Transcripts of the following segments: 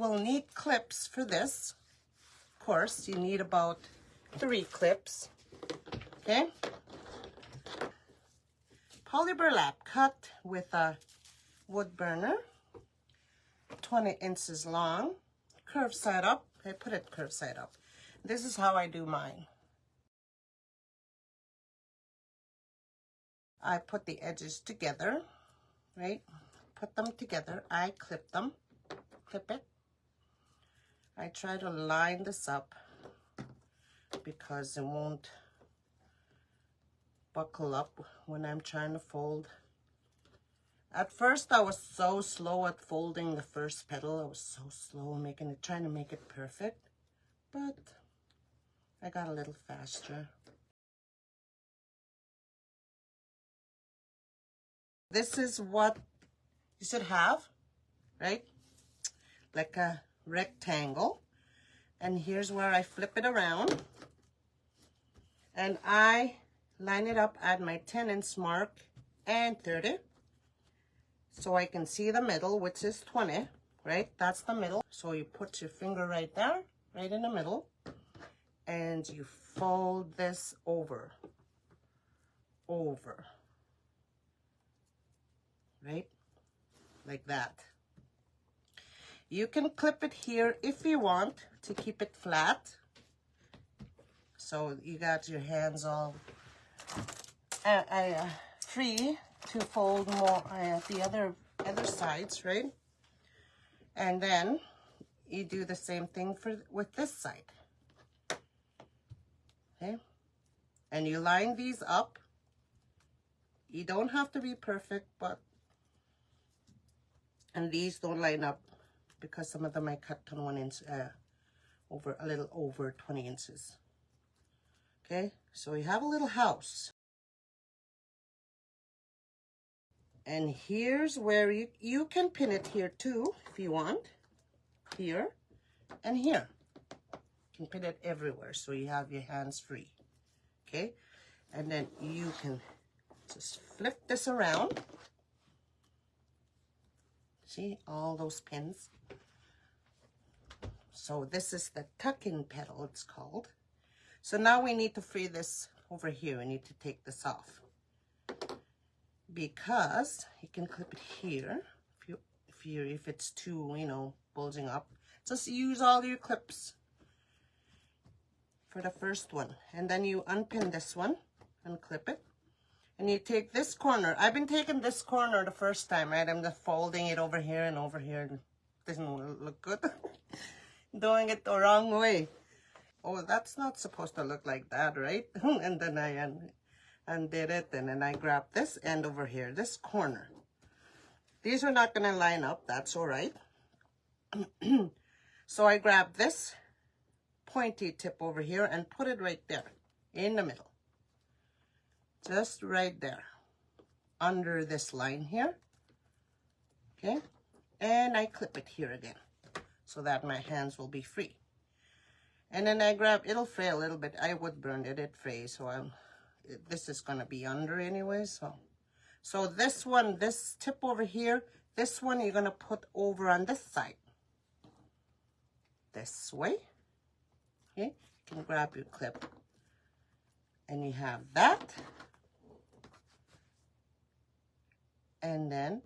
will need clips for this. Of course, you need about 3 clips, okay? Poly burlap cut with a wood burner, 20 inches long, curved side up. I put it curved side up. This is how I do mine. I put the edges together, right? Put them together. I clip them, clip it. I try to line this up because it won't buckle up when I'm trying to fold. At first, I was so slow at folding the first petal. I was so slow trying to make it perfect, but I got a little faster. This is what you should have, right? Like a rectangle. And here's where I flip it around. And I line it up at my 10-inch mark and 30. So I can see the middle, which is 20, right? That's the middle. So you put your finger right there, right in the middle. And you fold this over. Right? Like that. You can clip it here if you want to keep it flat. So you got your hands all free to fold more the other sides, right? And then you do the same thing with this side. Okay? And you line these up. You don't have to be perfect, and these don't line up because some of them I cut on 1 inch, a little over 20 inches. Okay, so you have a little house. And here's where you can pin it here too, if you want. Here and here. You can pin it everywhere, so you have your hands free. Okay, and then you can just flip this around. See all those pins? So this is the tuck-in petal, it's called. So now we need to free this over here. We need to take this off. Because you can clip it here. If it's too, bulging up. Just use all your clips for the first one. And then you unpin this one and clip it. And you take this corner. I've been taking this corner the first time, right? I'm just folding it over here and over here. And it doesn't look good. Doing it the wrong way. Oh, that's not supposed to look like that, right? And then I undid it, and then I grab this end over here, this corner. These are not going to line up. That's all right. So I grab this pointy tip over here and put it right there in the middle. Just right there under this line here. Okay. And I clip it here again so that my hands will be free. And then I grab, it'll fray a little bit. I would burn it, it frays. So this is going to be under anyway. So this one, this tip over here, this one you're going to put over on this side. This way. Okay. You can grab your clip. And you have that. And then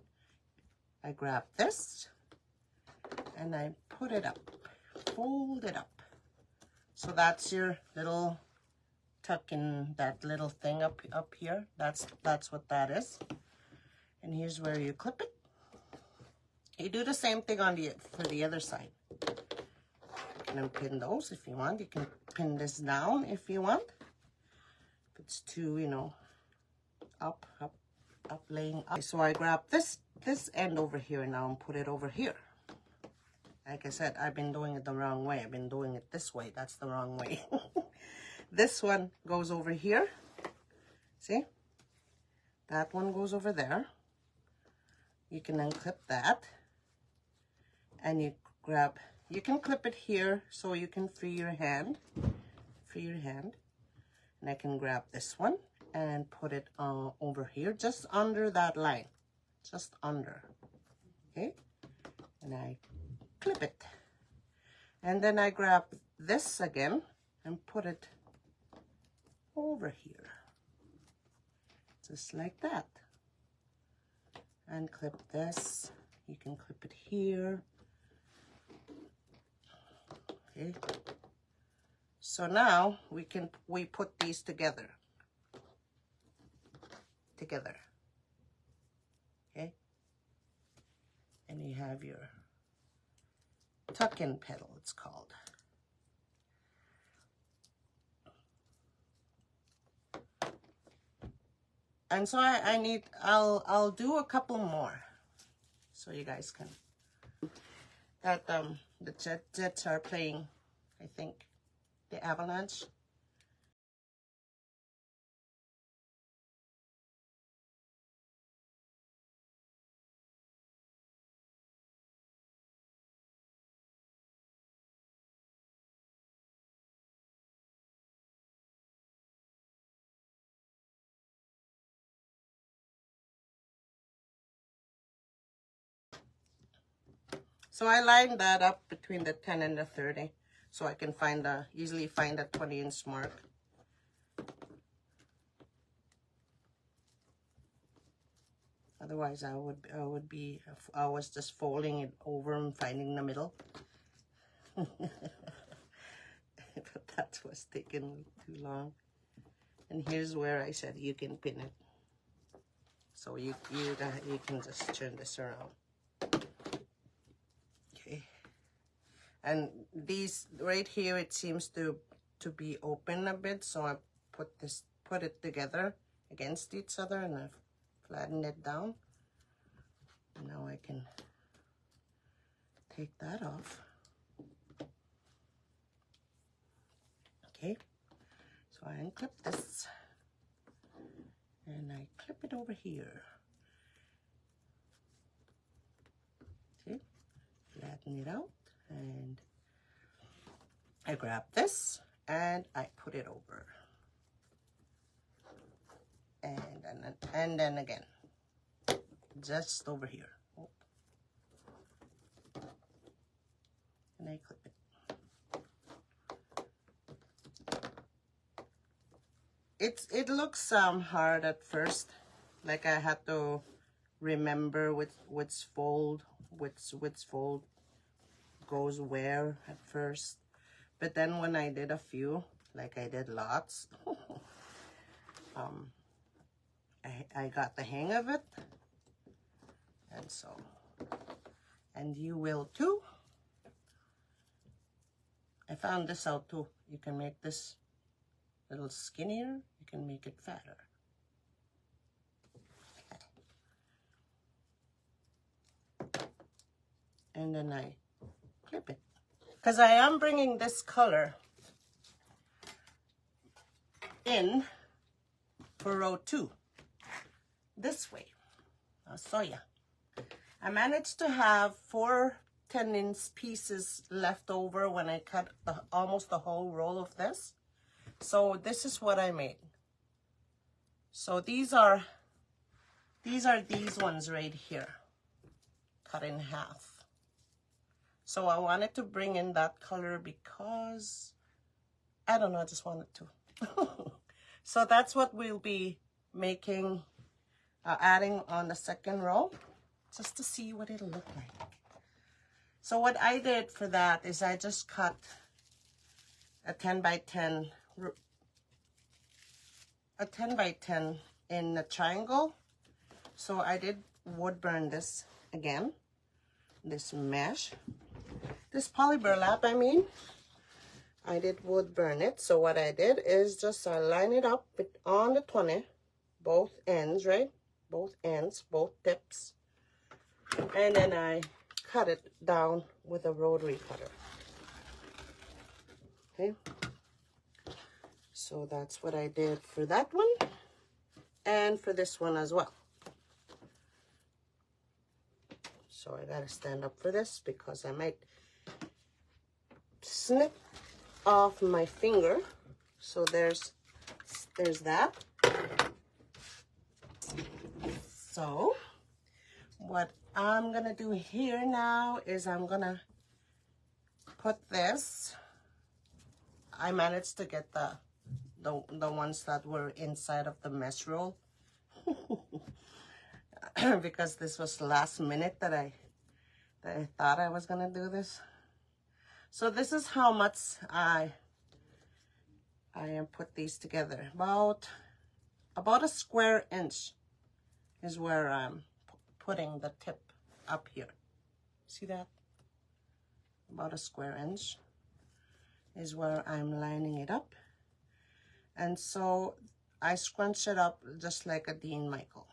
I grab this. And I put it up. Fold it up. So that's your little tuck in, that little thing up here. That's what that is. And here's where you clip it. You do the same thing for the other side. You can pin those if you want. You can pin this down if you want. If it's too, up, laying up. So I grab this end over here now and put it over here. Like I said, I've been doing it the wrong way. I've been doing it this way. That's the wrong way. This one goes over here. See? That one goes over there. You can unclip that. And you can clip it here so you can free your hand. And I can grab this one and put it over here, just under that line. Just under. Okay? And I clip it. And then I grab this again and put it over here, just like that. And clip this. You can clip it here. Okay. So now we put these together. Okay. And you have your tuck-in petal, it's called. And so I'll do a couple more so you guys can, that the Jets are playing, I think, the Avalanche. So I lined that up between the 10 and the 30 so I can easily find the 20-inch mark. Otherwise I was just folding it over and finding the middle. But that was taking too long. And here's where I said you can pin it. So you can just turn this around. Okay. And these right here, it seems to be open a bit, so I put it together against each other, and I flatten it down. And now I can take that off. Okay, so I unclip this and I clip it over here. See, flatten it out, and I grab this and I put it over, and then again, just over here. Oh. And I clip it. It looks hard at first, like I had to remember which fold goes where at first. But then when I did a few, like I did lots, I got the hang of it. And you will too. I found this out too. You can make this a little skinnier, you can make it fatter. And then I clip it. Because I am bringing this color in for row 2. This way. I'll show ya. I managed to have 4 10-inch pieces left over when I cut almost the whole roll of this. So this is what I made. So these are these ones right here, cut in half. So I wanted to bring in that color because, I don't know, I just wanted to. So that's what we'll be making, adding on the second row, just to see what it'll look like. So what I did for that is I just cut a 10 by 10 in a triangle. So I did wood burn this again, this mesh, this poly burlap, I did wood burn it. So what I did is just I line it up on the 20, both ends, right? Both ends, both tips. And then I cut it down with a rotary cutter. Okay. So that's what I did for that one and for this one as well. So I gotta stand up for this because I might snip off my finger. So there's that. So what I'm gonna do here now is I'm gonna put this. I managed to get the ones that were inside of the mesh roll because this was last minute that I thought I was gonna do this. So this is how much I put these together. About a square inch is where I'm putting the tip up here. See that? About a square inch is where I'm lining it up. And so I scrunch it up just like a Dean Michael.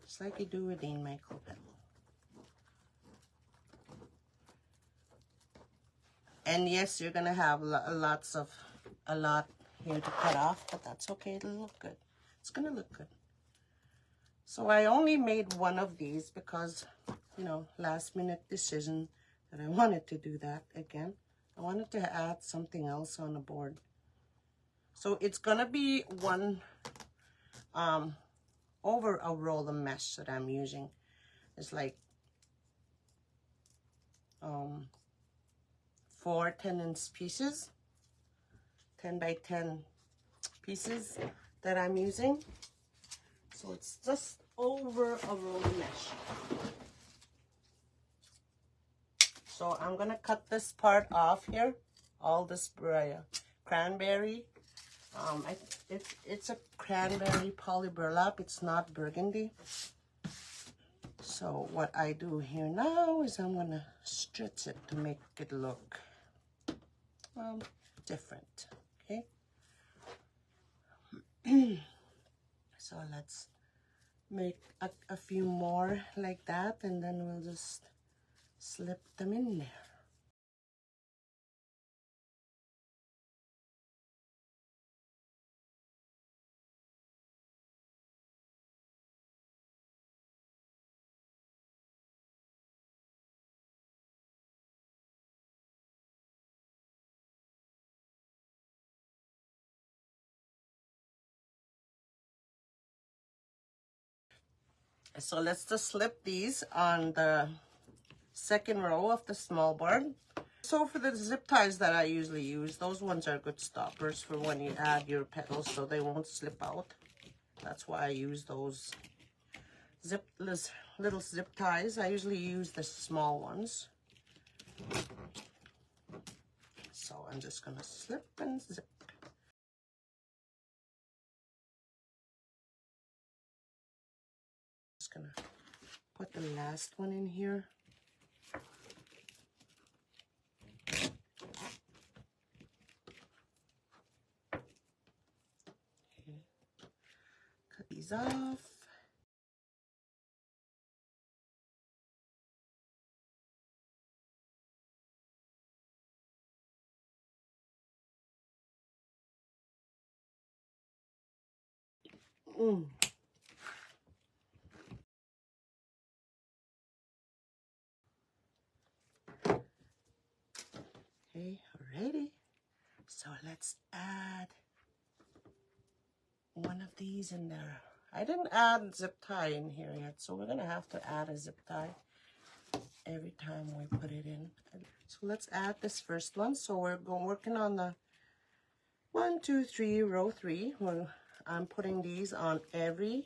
Just like you do a Dean Michael petal. And yes, you're gonna have a lot here to cut off, but that's okay, it'll look good. It's gonna look good. So I only made one of these because, you know, last minute decision that I wanted to do that again. I wanted to add something else on the board. So it's gonna be one over a roll of mesh that I'm using. It's like 4 10-inch pieces, 10 by 10 pieces that I'm using. So it's just over a roll of mesh. So I'm gonna cut this part off here, all this cranberry. It's a cranberry polyburlap. It's not burgundy. So what I do here now is I'm gonna stretch it to make it look different. Okay. So let's make a few more like that, and then we'll just slip them in there. So let's just slip these on the second row of the small board. So for the zip ties that I usually use, those ones are good stoppers for when you add your petals so they won't slip out. That's why I use those little zip ties. I usually use the small ones. So I'm just gonna slip and zip. Just gonna put the last one in here. Okay. Cut these off. Okay, alrighty. So let's add one of these in there. I didn't add zip tie in here yet, so we're gonna have to add a zip tie every time we put it in. So let's add this first one. So we're working on the 1, 2, 3, row 3. I'm putting these on every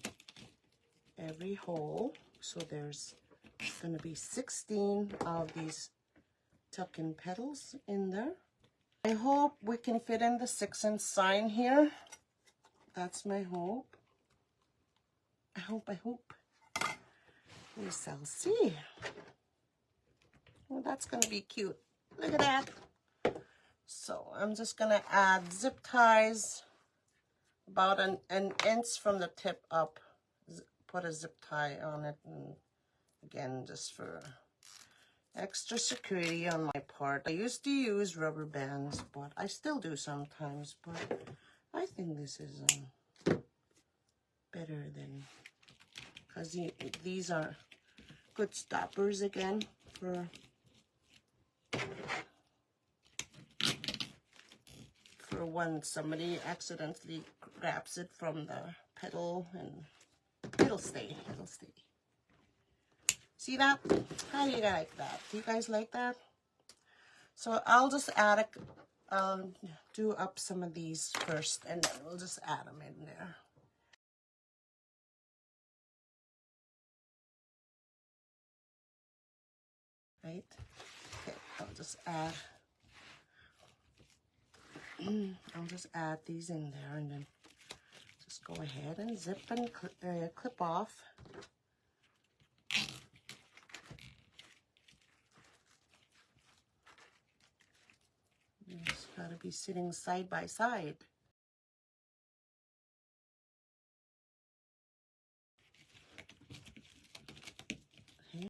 hole. So there's gonna be 16 of these tuck-in petals in there. I hope we can fit in the 6-inch sign here. That's my hope. I hope. We shall see. Well, that's gonna be cute. Look at that. So I'm just gonna add zip ties about an inch from the tip up. Put a zip tie on it, and again, just for extra security on my part. I used to use rubber bands, but I still do sometimes, but I think this is better than, because these are good stoppers again for when somebody accidentally grabs it from the petal, and it'll stay. See that? How do you like that? Do you guys like that? So I'll just add I'll do up some of these first, and then we'll just add them in there. Right? Okay, I'll just add these in there, and then just go ahead and zip and clip off. It's got to be sitting side by side. Okay.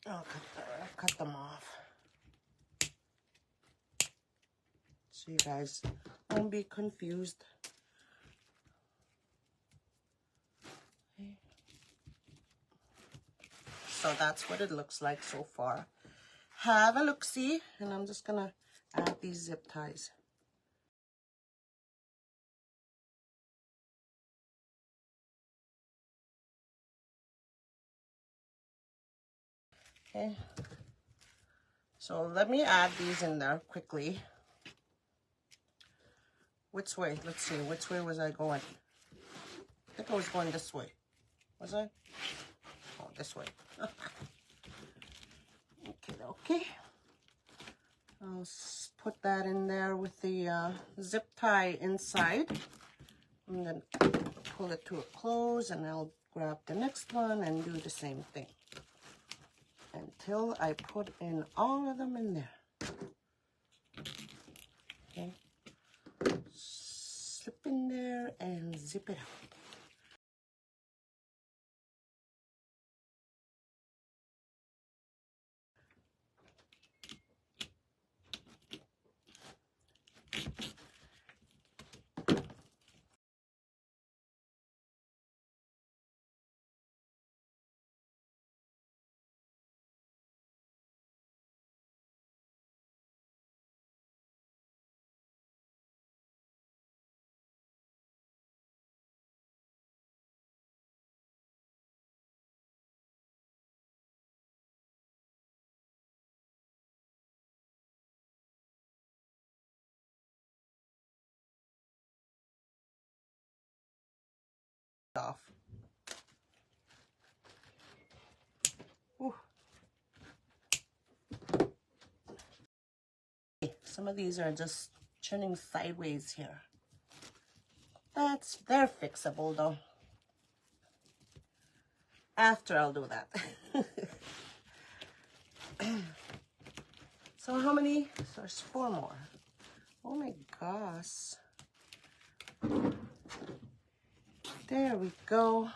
I'll cut them off, so you guys won't be confused. Okay. So that's what it looks like so far. Have a look-see, and I'm just gonna add these zip ties. Okay, so let me add these in there quickly. Which way? Let's see, which way was I going? I think I was going this way. Was I? Oh, this way. Okay. I'll put that in there with the zip tie inside. And then pull it to a close, and I'll grab the next one and do the same thing until I put in all of them in there. Okay, slip in there and zip it up. Off. Ooh. Some of these are just turning sideways here. They're fixable though. After I'll do that. So how many? So there's 4 more. Oh my gosh. There we go.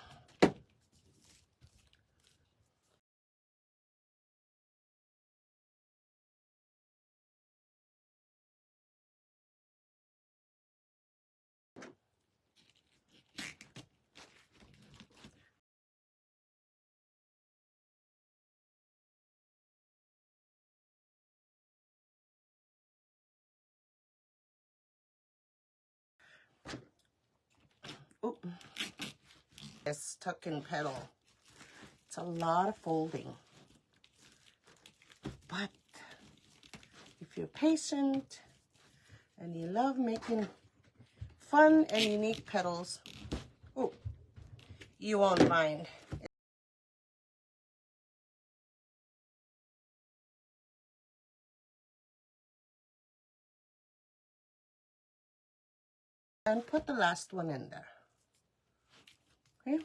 Ooh. This tuck-in petal. It's a lot of folding. But if you're patient and you love making fun and unique petals, ooh, you won't mind. and put the last one in there. Okay,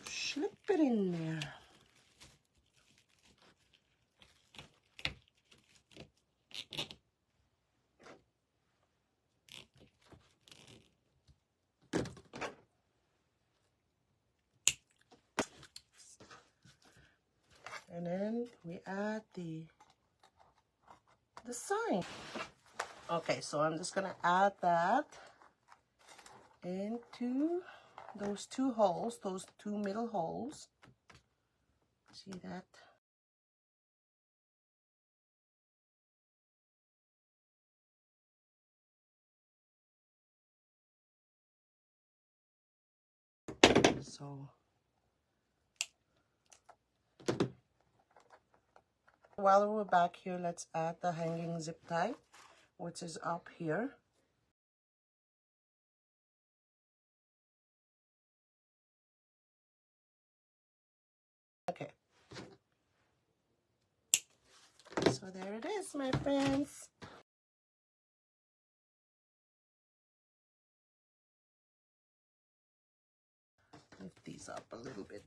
slip it in there. And then we add the sign. Okay, so I'm just gonna add that into those two holes, those two middle holes. See that? So while we're back here, let's add the hanging zip tie, which is up here. Okay. So there it is, my friends. Lift these up a little bit.